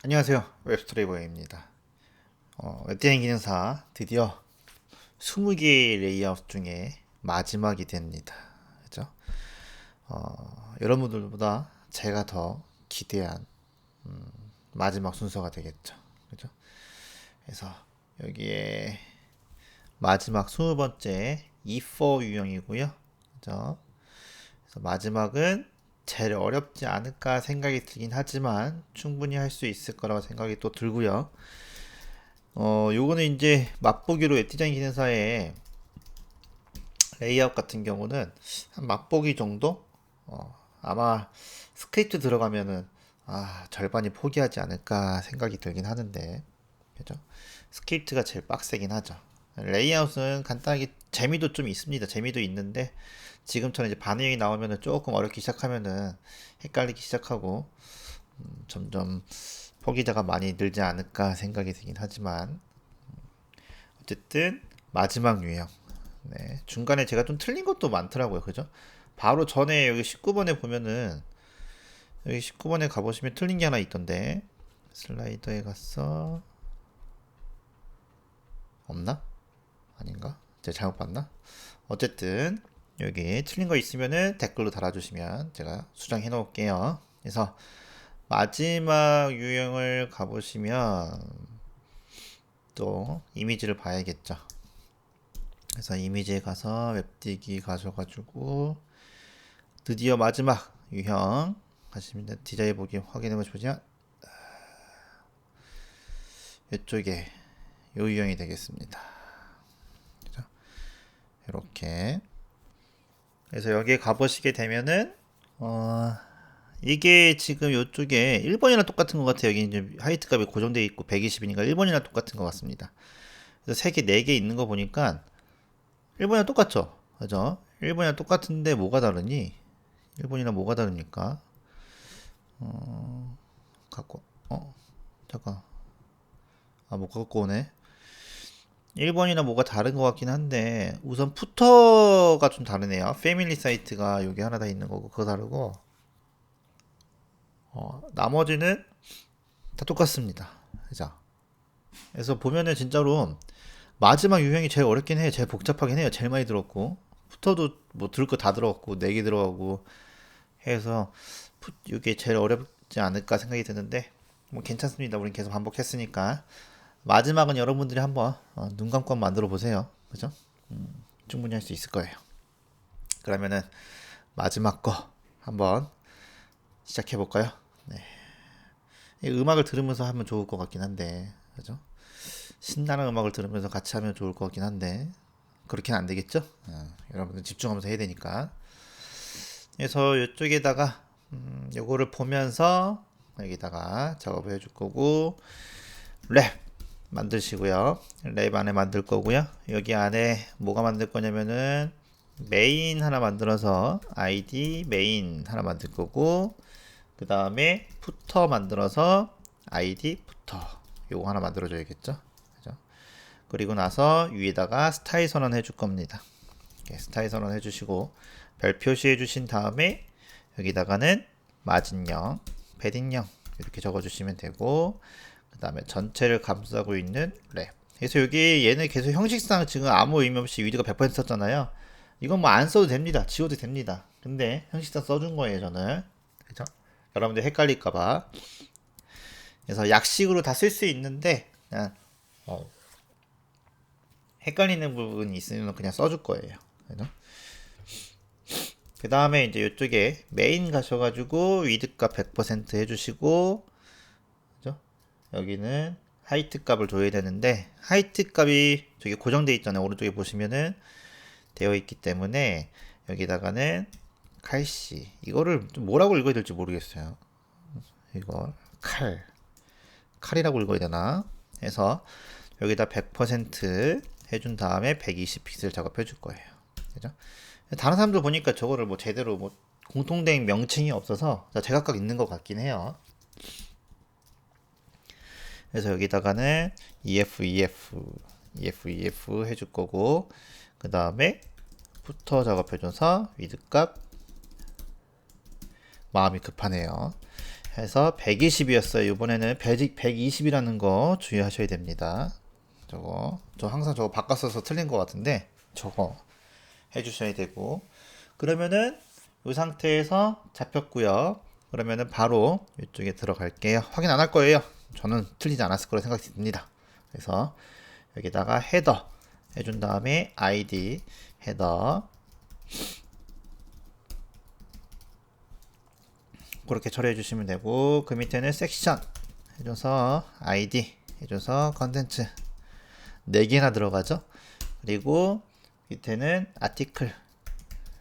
안녕하세요. 웹스토리버입니다. 웹디자인 기능사 드디어 20개의 레이아웃 중에 마지막이 됩니다. 그죠? 여러분들보다 제가 더 기대한 마지막 순서가 되겠죠. 그죠? 그래서 여기에 마지막 20번째 E4 유형이고요. 그죠? 그래서 마지막은 제일 어렵지 않을까 생각이 들긴 하지만 충분히 할 수 있을 거라고 생각이 또 들고요. 요거는 이제 맛보기로 웹디자인 기능사의 레이아웃 같은 경우는 한 맛보기 정도? 아마 스크립트 들어가면은 절반이 포기하지 않을까 생각이 들긴 하는데, 그죠? 스크립트가 제일 빡세긴 하죠. 레이아웃은 간단하게 재미도 좀 있습니다. 재미도 있는데 지금처럼 이제 반응이 나오면은 조금 어렵기 시작하면은 헷갈리기 시작하고 점점 포기자가 많이 늘지 않을까 생각이 들긴 하지만 어쨌든 마지막 유형. 네, 중간에 제가 좀 틀린 것도 많더라고요. 그죠? 바로 전에 여기 19번에 보면은 여기 19번에 가보시면 틀린 게 하나 있던데 슬라이더에 갔어. 없나? 아닌가? 제가 잘못 봤나? 어쨌든 여기 틀린 거 있으면은 댓글로 달아주시면 제가 수정해 놓을게요. 그래서 마지막 유형을 가보시면 또 이미지를 봐야겠죠. 그래서 이미지에 가서 웹디기 가셔가지고 드디어 마지막 유형 가시면 디자인 보기 확인해 보시면 이쪽에 요 유형이 되겠습니다. 그죠? 이렇게 그래서 여기에 가보시게 되면은 이게 지금 이쪽에 1번이랑 똑같은 것 같아요. 여기 이제 하이트 값이 고정되어 있고 120이니까 1번이랑 똑같은 것 같습니다. 그래서 3개, 4개 있는 거 보니까 1번이랑 똑같죠? 그죠? 1번이랑 똑같은데 뭐가 다르니? 1번이랑 뭐가 다릅니까? 갖고, 잠깐. 못 갖고 오네. 1번이나 뭐가 다른 것 같긴 한데, 우선 푸터가 좀 다르네요. 패밀리 사이트가 여기 하나 다 있는 거고, 그거 다르고, 나머지는 다 똑같습니다. 그죠? 그래서 보면은 진짜로 마지막 유형이 제일 어렵긴 해요. 제일 복잡하긴 해요. 제일 많이 들었고, 푸터도 뭐 들을 거 다 들어갔고, 4개 들어가고 해서, 이게 제일 어렵지 않을까 생각이 드는데, 뭐 괜찮습니다. 우린 계속 반복했으니까. 마지막은 여러분들이 한번 눈 감고 한번 만들어 보세요. 그죠? 충분히 할 수 있을 거예요. 그러면은 마지막 거 한번 시작해 볼까요? 네. 이 음악을 들으면서 하면 좋을 것 같긴 한데, 그죠? 신나는 음악을 들으면서 같이 하면 좋을 것 같긴 한데, 그렇게는 안 되겠죠? 여러분들 집중하면서 해야 되니까. 그래서 이쪽에다가 요거를 보면서 여기다가 작업을 해줄 거고, 랩 만드시고요. 랩 안에 만들 거고요. 여기 안에 뭐가 만들 거냐면은 메인 하나 만들어서 id 메인 하나 만들 거고 그 다음에 푸터 만들어서 id 푸터 요거 하나 만들어 줘야겠죠. 그죠? 그리고 나서 위에다가 스타일 선언 해줄 겁니다. 스타일 선언 해주시고 별 표시해 주신 다음에 여기다가는 마진령, 패딩령 이렇게 적어주시면 되고 그 다음에 전체를 감싸고 있는 랩. 그래서 여기 얘는 계속 형식상 지금 아무 의미 없이 위드가 100% 썼잖아요. 이건 뭐 안 써도 됩니다. 지워도 됩니다. 근데 형식상 써준 거예요, 저는. 그죠? 여러분들 헷갈릴까봐. 그래서 약식으로 다 쓸 수 있는데, 그냥, 헷갈리는 부분이 있으면 그냥 써줄 거예요. 그죠? 그 다음에 이제 이쪽에 메인 가셔가지고 위드 값 100% 해주시고, 그죠? 여기는 하이트 값을 줘야 되는데 하이트 값이 저기 고정되어 있잖아요. 오른쪽에 보시면은 되어 있기 때문에 여기다가는 칼씨 이거를 좀 뭐라고 읽어야 될지 모르겠어요. 이거 칼이라고 읽어야 되나 해서 여기다 100% 해준 다음에 120 픽셀 작업해 줄 거예요. 그죠? 다른 사람들 보니까 저거를 뭐 제대로 뭐 공통된 명칭이 없어서 제각각 있는 것 같긴 해요. 그래서 여기다가는 EF 해줄 거고 그 다음에 푸터 작업해줘서 위드 값 마음이 급하네요. 해서 120이었어요. 이번에는 120이라는 거 주의하셔야 됩니다. 저 항상 저거 바꿔 써서 틀린 것 같은데 저거 해주셔야 되고, 그러면은 이 상태에서 잡혔고요. 그러면은 바로 이쪽에 들어갈게요. 확인 안 할 거예요. 저는 틀리지 않았을 거라 생각이 듭니다. 그래서 여기다가 헤더 해준 다음에 id 헤더 그렇게 처리해 주시면 되고, 그 밑에는 섹션 해줘서 id 해줘서 컨텐츠 4개나 들어가죠. 그리고 밑에는 아티클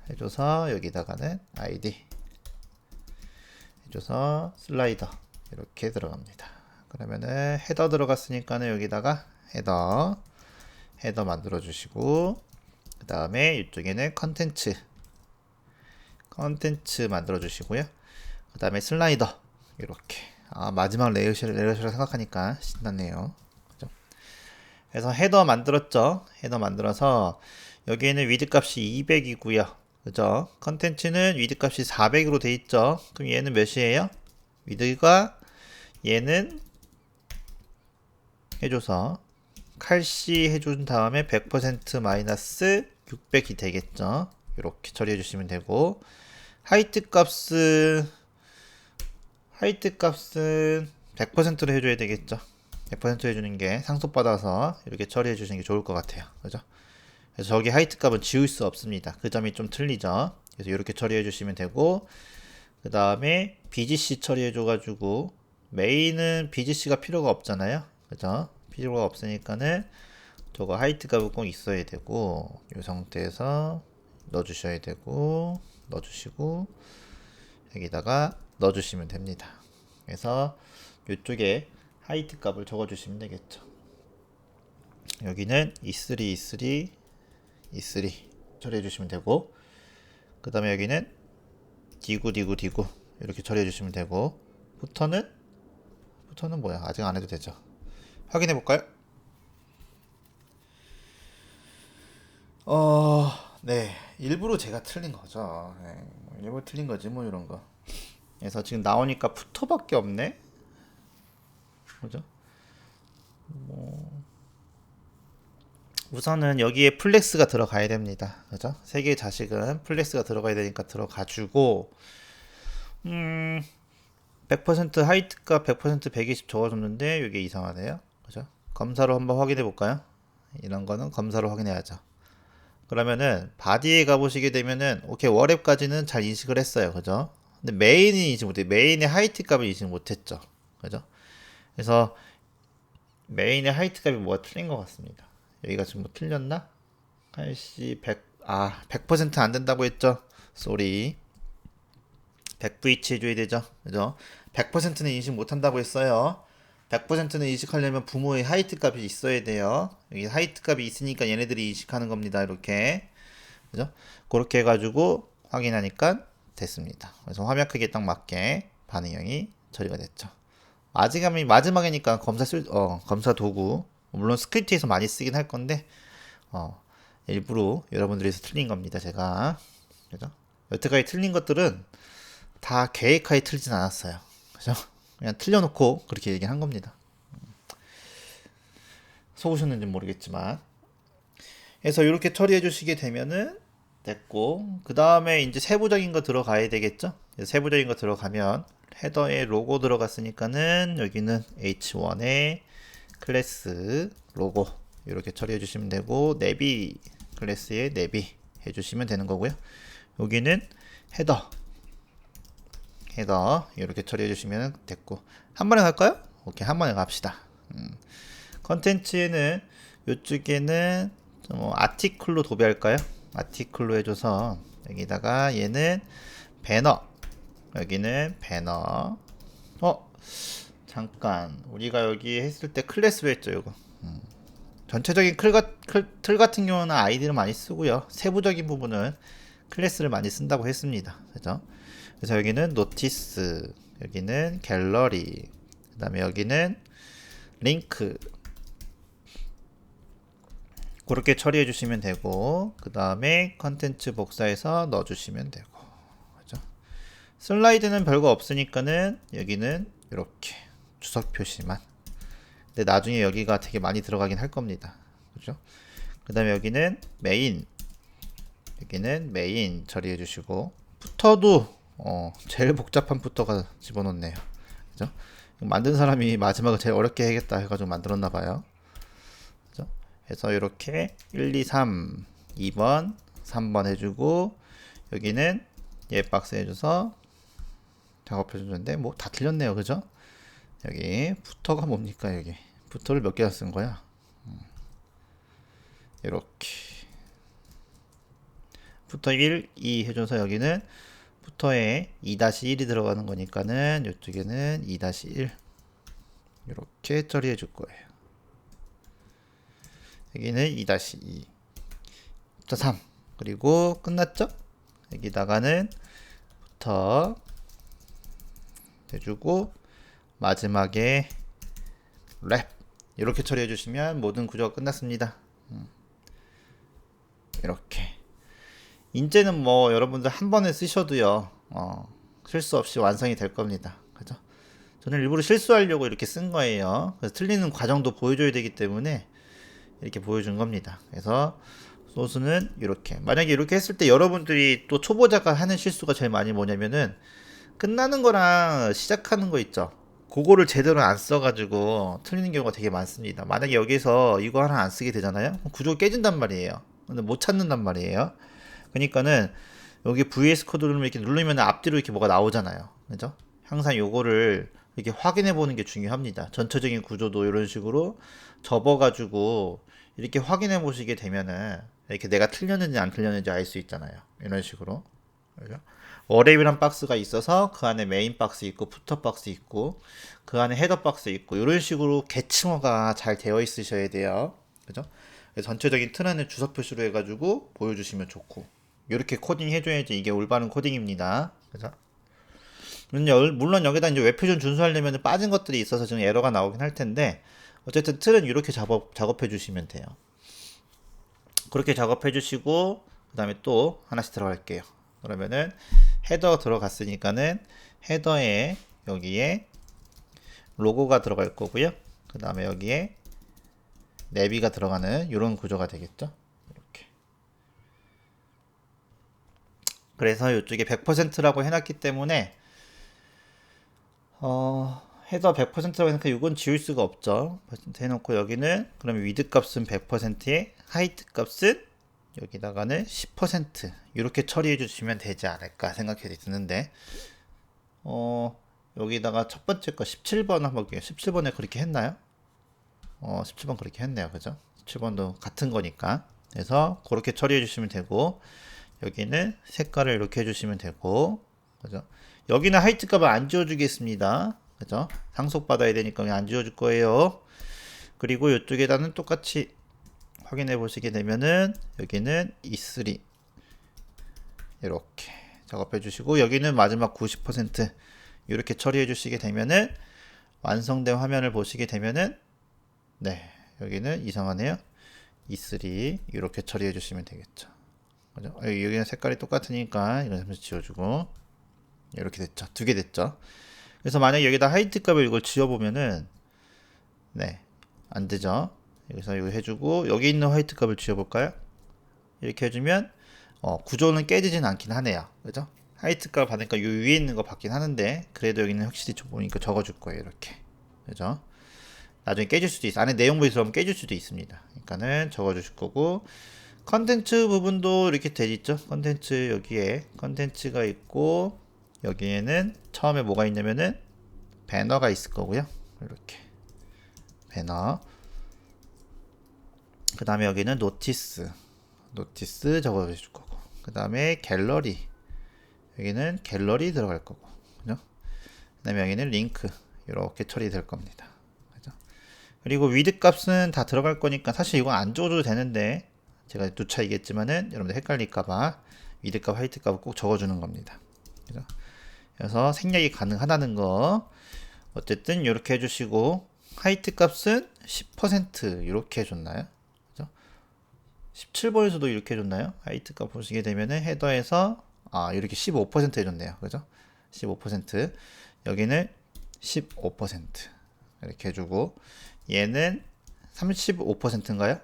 해줘서 여기다가는 id 해줘서 슬라이더 이렇게 들어갑니다. 그러면은 헤더 들어갔으니까는 여기다가 헤더 만들어 주시고, 그 다음에 이쪽에는 컨텐츠 만들어 주시고요. 그 다음에 슬라이더 이렇게, 마지막 레이어시라 생각하니까 신났네요. 그죠? 그래서 헤더 만들었죠. 헤더 만들어서 여기에는 위드 값이 200이고요. 그죠? 컨텐츠는 위드 값이 400으로 돼 있죠. 그럼 얘는 몇이에요? 위드가 얘는 해줘서 칼시 해준 다음에 100% 마이너스 600이 되겠죠. 이렇게 처리해 주시면 되고, 하이트 값은 100%로 해줘야 되겠죠. 100% 해주는 게 상속받아서 이렇게 처리해 주시는 게 좋을 것 같아요. 그죠? 그래서 저기 하이트 값은 지울 수 없습니다. 그 점이 좀 틀리죠. 그래서 이렇게 처리해 주시면 되고, 그 다음에 BGC 처리해 줘가지고, 메인은 BGC가 필요가 없잖아요. 그죠? 필요가 없으니까는 저거 하이트 값은 꼭 있어야 되고, 이 상태에서 넣어주셔야 되고, 넣어주시고, 여기다가 넣어주시면 됩니다. 그래서 이쪽에 하이트 값을 적어주시면 되겠죠. 여기는 E3 처리해 주시면 되고, 그 다음에 여기는 디구 이렇게 처리해 주시면 되고, 부터는 뭐야? 아직 안 해도 되죠. 확인해 볼까요? 네, 일부러 제가 틀린 거죠. 네, 일부러 틀린 거지 뭐 이런 거. 그래서 지금 나오니까 푸터밖에 없네. 그죠? 우선은 여기에 플렉스가 들어가야 됩니다. 그죠? 세 개의 자식은 플렉스가 들어가야 되니까 들어가주고, 100% 하이트가 100% 120 적어줬는데 이게 이상하네요. 그죠? 검사로 한번 확인해 볼까요? 이런 거는 검사로 확인해야죠. 그러면은 바디에 가보시게 되면은 오케이, 월앱까지는 잘 인식을 했어요. 그죠? 근데 메인이 인식 못해. 메인의 하이트 값을 인식 못했죠. 그죠? 그래서 메인의 하이트 값이 뭐가 틀린 것 같습니다. 여기가 지금 뭐 틀렸나? 100%안 된다고 했죠? 쏘리. 100VH 해줘야 되죠? 그죠? 100%는 인식 못한다고 했어요. 100%는 인식하려면 부모의 하이트 값이 있어야 돼요. 여기 하이트 값이 있으니까 얘네들이 인식하는 겁니다. 이렇게. 그죠? 그렇게 해가지고 확인하니까 됐습니다. 그래서 화면 크기에 딱 맞게 반응형이 처리가 됐죠. 마지막이니까 검사 도구. 물론 스크립트에서 많이 쓰긴 할 건데, 일부러 여러분들에서 틀린 겁니다. 제가. 그죠? 여태까지 틀린 것들은 다 계획하에 틀리진 않았어요. 그죠? 그냥 틀려놓고 그렇게 얘기한 겁니다. 속으셨는지 모르겠지만. 그래서 이렇게 처리해 주시게 되면은 됐고, 그 다음에 이제 세부적인 거 들어가야 되겠죠? 세부적인 거 들어가면 헤더에 로고 들어갔으니까는 여기는 H1에 클래스 로고 이렇게 처리해 주시면 되고, 내비 클래스에 내비 해주시면 되는 거고요. 여기는 헤더 이렇게 처리해 주시면 됐고, 한 번에 갈까요? 오케이, 한 번에 갑시다. 컨텐츠에는 이쪽에는 아티클로 도배할까요? 아티클로 해줘서 여기다가 얘는 배너, 여기는 배너. 잠깐, 우리가 여기 했을 때 클래스로 했죠. 이거 전체적인 틀 같은 경우는 아이디를 많이 쓰고요, 세부적인 부분은 클래스를 많이 쓴다고 했습니다. 그죠? 그래서 여기는 노티스, 여기는 갤러리, 그 다음에 여기는 링크, 그렇게 처리해 주시면 되고, 그 다음에 컨텐츠 복사해서 넣어 주시면 되고. 그죠? 슬라이드는 별거 없으니까는 여기는 이렇게 주석 표시만. 근데 나중에 여기가 되게 많이 들어가긴 할 겁니다. 그죠? 그 다음에 여기는 메인. 여기는 메인 처리해 주시고, 부터도 제일 복잡한 부터가 집어넣네요. 그죠? 만든 사람이 마지막을 제일 어렵게 해야겠다 해가지고 만들었나 봐요. 그죠? 그래서 이렇게 1, 2, 3, 2번, 3번 해주고, 여기는 얘 박스 해줘서 작업해 주는데 뭐 다 틀렸네요. 그죠? 여기 부터가 뭡니까? 여기 부터를 몇 개나 쓴 거야? 이렇게 부터 1, 2 해줘서 여기는 부터에 2-1이 들어가는 거니까는 이쪽에는 2-1 이렇게 처리해 줄 거예요. 여기는 2-2 부터 3 그리고 끝났죠? 여기다가는 부터 해주고 마지막에 랩 이렇게 처리해 주시면 모든 구조가 끝났습니다. 이렇게 인제는 뭐 여러분들 한 번에 쓰셔도요 실수 없이 완성이 될 겁니다. 그죠? 저는 일부러 실수하려고 이렇게 쓴 거예요. 그래서 틀리는 과정도 보여줘야 되기 때문에 이렇게 보여준 겁니다. 그래서 소스는 이렇게, 만약에 이렇게 했을 때 여러분들이 또 초보자가 하는 실수가 제일 많이 뭐냐면은 끝나는 거랑 시작하는 거 있죠. 그거를 제대로 안 써가지고 틀리는 경우가 되게 많습니다. 만약에 여기서 이거 하나 안 쓰게 되잖아요. 구조가 깨진단 말이에요. 근데 못 찾는단 말이에요. 그러니까는 여기 VS 코드 누르면 이렇게 누르면 앞뒤로 이렇게 뭐가 나오잖아요. 그죠? 항상 요거를 이렇게 확인해 보는 게 중요합니다. 전체적인 구조도 이런 식으로 접어가지고 이렇게 확인해 보시게 되면은 이렇게 내가 틀렸는지 안 틀렸는지 알 수 있잖아요. 이런 식으로. 그죠? 워랩이란 박스가 있어서 그 안에 메인 박스 있고 푸터 박스 있고 그 안에 헤더 박스 있고 이런 식으로 계층화가 잘 되어 있으셔야 돼요. 그죠? 전체적인 틀 안에 주석 표시로 해가지고 보여주시면 좋고 이렇게 코딩 해줘야지 이게 올바른 코딩입니다. 그죠? 물론 여기다 이제 웹표준 준수하려면 빠진 것들이 있어서 지금 에러가 나오긴 할 텐데 어쨌든 틀은 이렇게 작업해 주시면 돼요. 그렇게 작업해 주시고 그 다음에 또 하나씩 들어갈게요. 그러면은 헤더 들어갔으니까는 헤더에 여기에 로고가 들어갈 거고요. 그 다음에 여기에 내비가 들어가는 이런 구조가 되겠죠. 이렇게. 그래서 이쪽에 100%라고 해놨기 때문에 헤더 100%라고 해놓고 이건 지울 수가 없죠. 해놓고 여기는 그러면 위드 값은 100%에 하이트 값은 여기다가는 10% 이렇게 처리해 주시면 되지 않을까 생각이 드는데 여기다가 첫 번째 거 17번 한번 볼게요. 17번에 그렇게 했나요? 17번 그렇게 했네요. 그죠? 17번도 같은 거니까. 그래서 그렇게 처리해 주시면 되고 여기는 색깔을 이렇게 해주시면 되고 그죠? 여기는 하이트 값을 안 지워주겠습니다. 그죠? 상속 받아야 되니까 안 지워줄 거예요. 그리고 이쪽에다는 똑같이 확인해 보시게 되면은 여기는 E3 이렇게 작업해 주시고 여기는 마지막 90% 이렇게 처리해 주시게 되면은 완성된 화면을 보시게 되면은 네 여기는 이상하네요. E3 이렇게 처리해 주시면 되겠죠. 그죠? 여기는 색깔이 똑같으니까 이건 잠시 지워주고 이렇게 됐죠. 두 개 됐죠. 그래서 만약에 여기다 하이트 값을 이걸 지워보면은 네 안 되죠. 여기서 이거 해주고 여기 있는 화이트 값을 지워볼까요? 이렇게 해주면 구조는 깨지진 않긴 하네요. 그죠? 하이트 값 받으니까 이 위에 있는 거 받긴 하는데 그래도 여기는 확실히 보니까 적어줄 거예요. 이렇게. 그죠? 나중에 깨질 수도 있어. 안에 내용물이 들어가면 깨질 수도 있습니다. 그러니까는 적어주실 거고 컨텐츠 부분도 이렇게 돼 있죠. 컨텐츠 여기에 컨텐츠가 있고 여기에는 처음에 뭐가 있냐면은 배너가 있을 거고요. 이렇게 배너. 그 다음에 여기는 노티스 적어줄 거고 그 다음에 갤러리 여기는 갤러리 들어갈 거고 그죠? 그 다음에 여기는 링크 이렇게 처리될 겁니다. 그죠? 그리고 위드 값은 다 들어갈 거니까 사실 이건 안 줘도 되는데 제가 누차 얘기했지만은 여러분들 헷갈릴까봐 위드 값 하이트 값을 꼭 적어주는 겁니다. 그죠? 그래서 생략이 가능하다는 거 어쨌든 이렇게 해주시고 하이트 값은 10% 이렇게 해줬나요? 17번에서도 이렇게 해줬나요? 하이트 값 보시게 되면은 헤더에서 이렇게 15% 해줬네요. 그죠? 15%. 여기는 15% 이렇게 해주고, 얘는 35%인가요?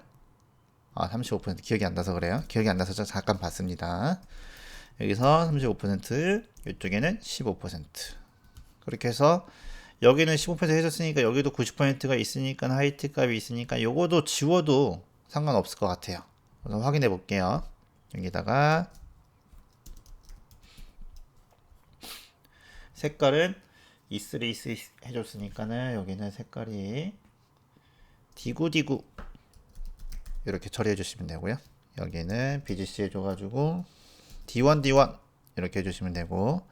35% 기억이 안 나서 그래요. 기억이 안 나서 잠깐 봤습니다. 여기서 35%, 이쪽에는 15%. 그렇게 해서 여기는 15% 해줬으니까 여기도 90%가 있으니까 하이트 값이 있으니까 요거도 지워도 상관없을 것 같아요. 그래서 확인해 볼게요. 여기다가 색깔은 E3 해줬으니까는 여기는 색깔이 디구디구 이렇게 처리해 주시면 되고요. 여기는 BGC 해줘가지고 D1 이렇게 해주시면 되고,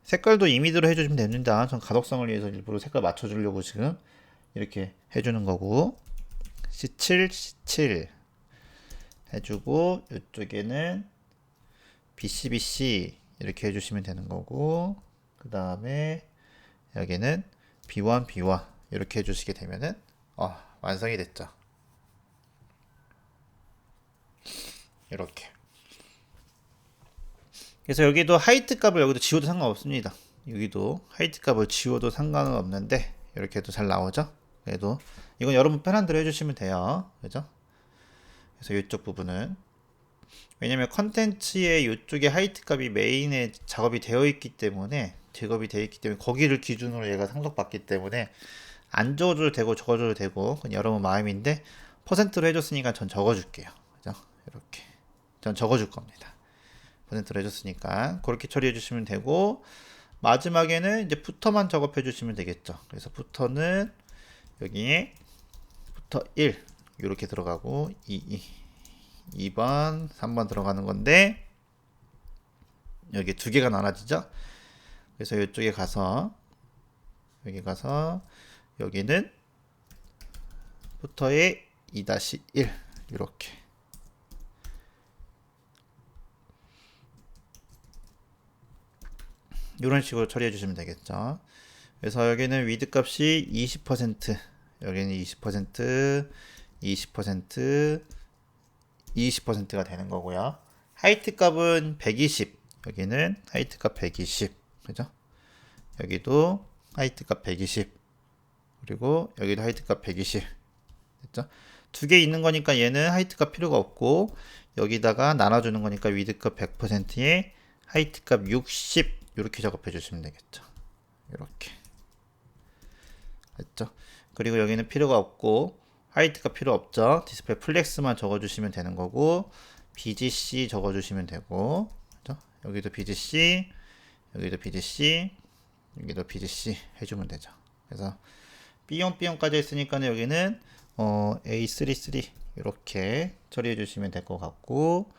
색깔도 이미지로 해주시면 됩니다. 전 가독성을 위해서 일부러 색깔 맞춰주려고 지금 이렇게 해주는 거고, C7 해주고, 이쪽에는 BCBC 이렇게 해주시면 되는 거고, 그 다음에 여기는 B1 이렇게 해주시게 되면은 완성이 됐죠. 이렇게. 그래서 여기도 하이트 값을 여기도 지워도 상관없습니다. 여기도 하이트 값을 지워도 상관은 없는데 이렇게 해도 잘 나오죠. 그래도 이건 여러분 편한 대로 해주시면 돼요. 그죠? 그래서 이쪽 부분은, 왜냐면 컨텐츠의 이쪽에 하이트 값이 메인에 작업이 되어 있기 때문에, 제거이 되어 있기 때문에 거기를 기준으로 얘가 상속받기 때문에 안 적어줘도 되고 적어줘도 되고 그건 여러분 마음인데, 퍼센트로 해줬으니까 전 적어줄게요. 그죠? 이렇게 전 적어줄 겁니다. 퍼센트로 해줬으니까 그렇게 처리해 주시면 되고, 마지막에는 이제 푸터만 작업해 주시면 되겠죠. 그래서 푸터는 여기에 푸터 1 이렇게 들어가고 2번 3번 들어가는 건데, 여기 두 개가 나눠지죠. 그래서 이쪽에 가서 여기 가서 여기는 푸터의 2-1 이렇게 이런 식으로 처리해 주시면 되겠죠. 그래서 여기는 위드 값이 20%, 여기는 20%, 20%, 20%가 되는 거고요. 하이트 값은 120, 여기는 하이트 값 120, 그죠? 여기도 하이트 값 120, 그리고 여기도 하이트 값 120, 됐죠? 두 개 있는 거니까 얘는 하이트 값 필요가 없고, 여기다가 나눠주는 거니까 위드 값 100%에 하이트 값 60, 이렇게 작업해 주시면 되겠죠. 이렇게 됐죠. 그리고 여기는 필요가 없고 하이트가 필요 없죠. 디스플레이 플렉스만 적어주시면 되는 거고, BGC 적어주시면 되고, 그죠? 여기도 BGC, 여기도 BGC, 여기도 BGC 해주면 되죠. 그래서 B용까지 했으니까 여기는 A33 이렇게 처리해 주시면 될 것 같고,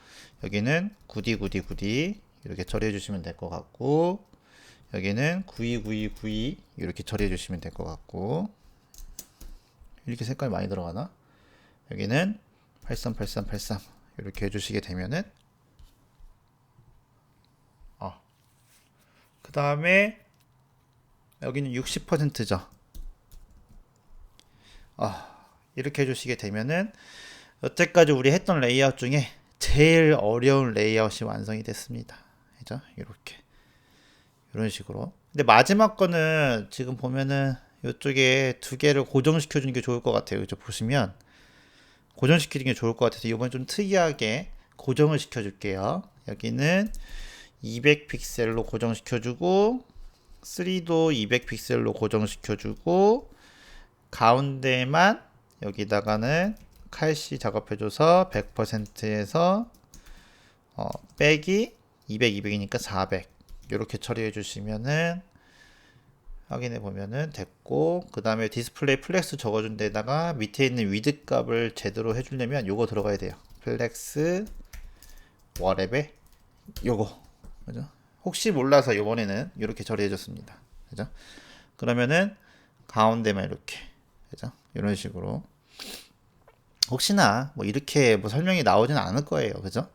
여기는 9D 이렇게 처리해 주시면 될 것 같고, 여기는 929292 이렇게 처리해 주시면 될 것 같고, 이렇게 색깔 많이 들어가나? 여기는 838383 이렇게 해주시게 되면은, 그 다음에 여기는 60%죠. 이렇게 해주시게 되면은 여태까지 우리 했던 레이아웃 중에 제일 어려운 레이아웃이 완성이 됐습니다. 그죠? 이렇게 이런 식으로. 근데 마지막 거는 지금 보면은 이쪽에 두 개를 고정시켜 주는 게 좋을 것 같아요. 그죠? 보시면 고정시키는 게 좋을 것 같아서 이번에 좀 특이하게 고정을 시켜 줄게요. 여기는 200픽셀로 고정시켜 주고, 3도 200픽셀로 고정시켜 주고, 가운데만 여기다가는 칼씨 작업해 줘서 100%에서 빼기 200, 200이니까 400 이렇게 처리해 주시면은 확인해 보면은 됐고, 그 다음에 디스플레이 플렉스 적어준 데다가 밑에 있는 위드 값을 제대로 해주려면 요거 들어가야 돼요. 플렉스 워랩에 요거, 그죠? 혹시 몰라서 요번에는 이렇게 처리해 줬습니다. 그죠? 그러면은 가운데만 이렇게, 그죠? 이런 식으로. 혹시나 뭐 이렇게 뭐 설명이 나오진 않을 거예요. 그죠?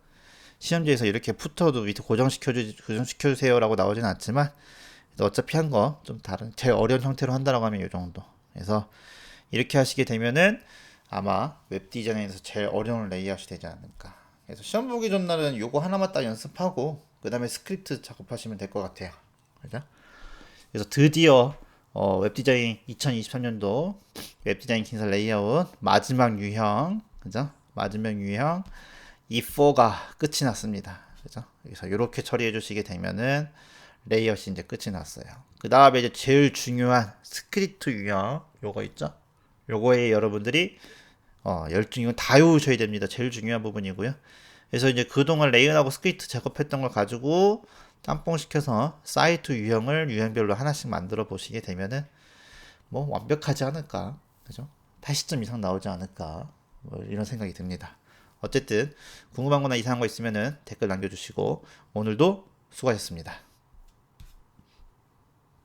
시험지에서 이렇게 푸터도 밑에 고정시켜주세요라고 나오진 않지만, 어차피 한 거 좀 다른 제일 어려운 형태로 한다라고 하면 이 정도. 그래서 이렇게 하시게 되면은 아마 웹 디자인에서 제일 어려운 레이아웃이 되지 않을까. 그래서 시험 보기 전날은 요거 하나만 딱 연습하고 그 다음에 스크립트 작업하시면 될 것 같아요. 그죠? 그래서 드디어 웹디자인 2023년도 웹디자인 kin사 레이아웃 마지막 유형, 그죠? 마지막 유형 E4가 끝이 났습니다. 그죠? 그래서 이렇게 처리해 주시게 되면은 레이아웃이 이제 끝이 났어요. 그 다음에 이제 제일 중요한 스크립트 유형 요거 있죠? 요거에 여러분들이 열중이건 다 외우셔야 됩니다. 제일 중요한 부분이고요. 그래서 이제 그동안 레이언하고 스크립트 작업했던 걸 가지고 짬뽕 시켜서 사이트 유형을 유형별로 하나씩 만들어 보시게 되면은 뭐 완벽하지 않을까, 그죠? 80점 이상 나오지 않을까, 뭐 이런 생각이 듭니다. 어쨌든 궁금한 거나 이상한 거 있으면은 댓글 남겨주시고 오늘도 수고하셨습니다.